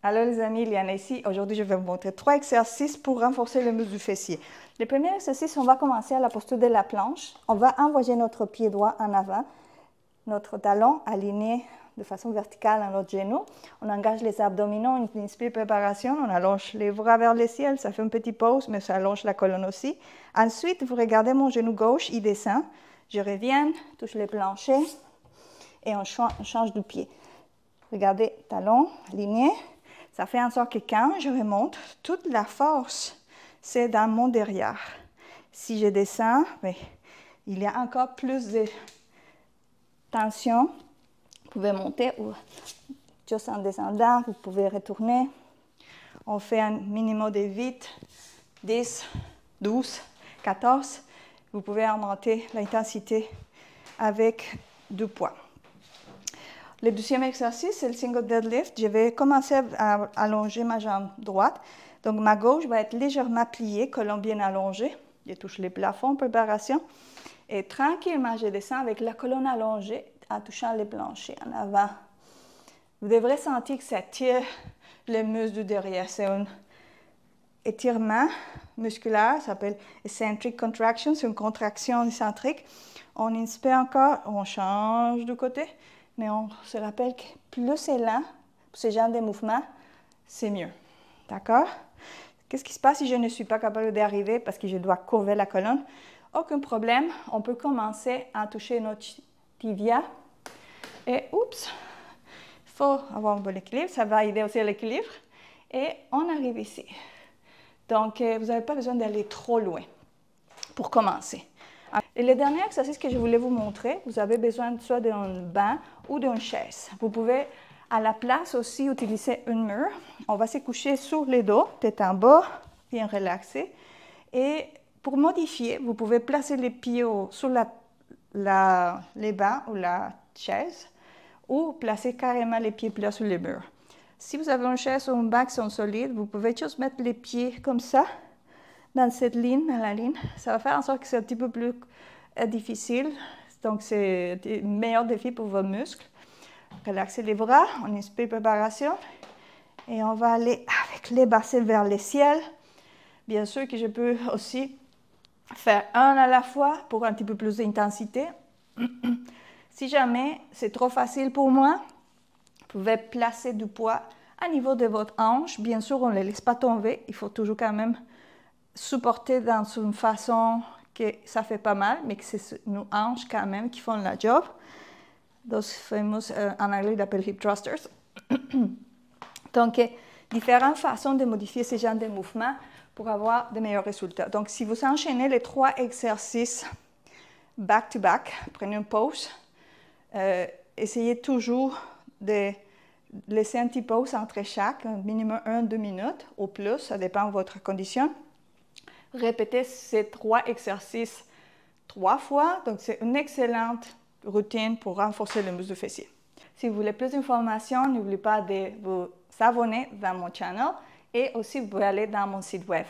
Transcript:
Alors les amis, Liana ici. Aujourd'hui, je vais vous montrer 3 exercices pour renforcer le muscle du fessier. Le premier exercice, on va commencer à la posture de la planche. On va envoyer notre pied droit en avant, notre talon aligné de façon verticale à notre genou. On engage les abdominaux, on inspire préparation, on allonge les bras vers le ciel, ça fait une petite pause, mais ça allonge la colonne aussi. Ensuite, vous regardez mon genou gauche, il descend. Je reviens, touche le plancher et on change de pied. Regardez, talon aligné. Ça fait en sorte que quand je remonte, toute la force, c'est dans mon derrière. Si je descends, mais il y a encore plus de tension. Vous pouvez monter ou juste en descendant, vous pouvez retourner. On fait un minimum de 8, 10, 12, 14. Vous pouvez augmenter l'intensité avec du poids. Le deuxième exercice, c'est le single deadlift. Je vais commencer à allonger ma jambe droite. Donc, ma gauche va être légèrement pliée, colonne bien allongée. Je touche les plafonds, préparation. Et tranquillement, je descends avec la colonne allongée en touchant les planchers en avant. Vous devrez sentir que ça tire le muscle du derrière. C'est un étirement musculaire, ça s'appelle eccentric contraction. C'est une contraction excentrique. On inspire encore, on change de côté. Mais on se rappelle que plus c'est lent, pour ce genre de mouvement, c'est mieux. D'accord? Qu'est-ce qui se passe si je ne suis pas capable d'arriver parce que je dois courber la colonne? Aucun problème. On peut commencer à toucher notre tibia. Et oups! Il faut avoir un bon équilibre. Ça va aider aussi à l'équilibre. Et on arrive ici. Donc, vous n'avez pas besoin d'aller trop loin pour commencer. Et le dernier exercice que je voulais vous montrer, vous avez besoin soit d'un banc ou d'une chaise. Vous pouvez à la place aussi utiliser un mur. On va se coucher sur les dos, tête en bas, bien relaxé. Et pour modifier, vous pouvez placer les pieds sur les bancs ou la chaise ou placer carrément les pieds plats sur le mur. Si vous avez une chaise ou un banc qui sont solides, vous pouvez juste mettre les pieds comme ça, dans cette ligne, dans la ligne. Ça va faire en sorte que c'est un petit peu plus difficile. Donc, c'est un meilleur défi pour vos muscles. Relaxez les bras, on inspire préparation. Et on va aller avec les bassins vers le ciel. Bien sûr que je peux aussi faire un à la fois pour un petit peu plus d'intensité. Si jamais c'est trop facile pour moi, vous pouvez placer du poids à niveau de votre hanche. Bien sûr, on ne les laisse pas tomber. Il faut toujours quand même supporter dans une façon que ça ne fait pas mal, mais que c'est nos hanches quand même qui font la job. Those famous, en anglais, ils appellent hip thrusters. Donc, différentes façons de modifier ce genre de mouvements pour avoir de meilleurs résultats. Donc, si vous enchaînez les 3 exercices back-to-back, prenez une pause. Essayez toujours de laisser un petit pause entre chaque, un minimum 1-2 minutes ou plus, ça dépend de votre condition. Répétez ces 3 exercices 3 fois, donc c'est une excellente routine pour renforcer le muscle du fessier. Si vous voulez plus d'informations, n'oubliez pas de vous abonner dans mon channel et aussi vous pouvez aller dans mon site web.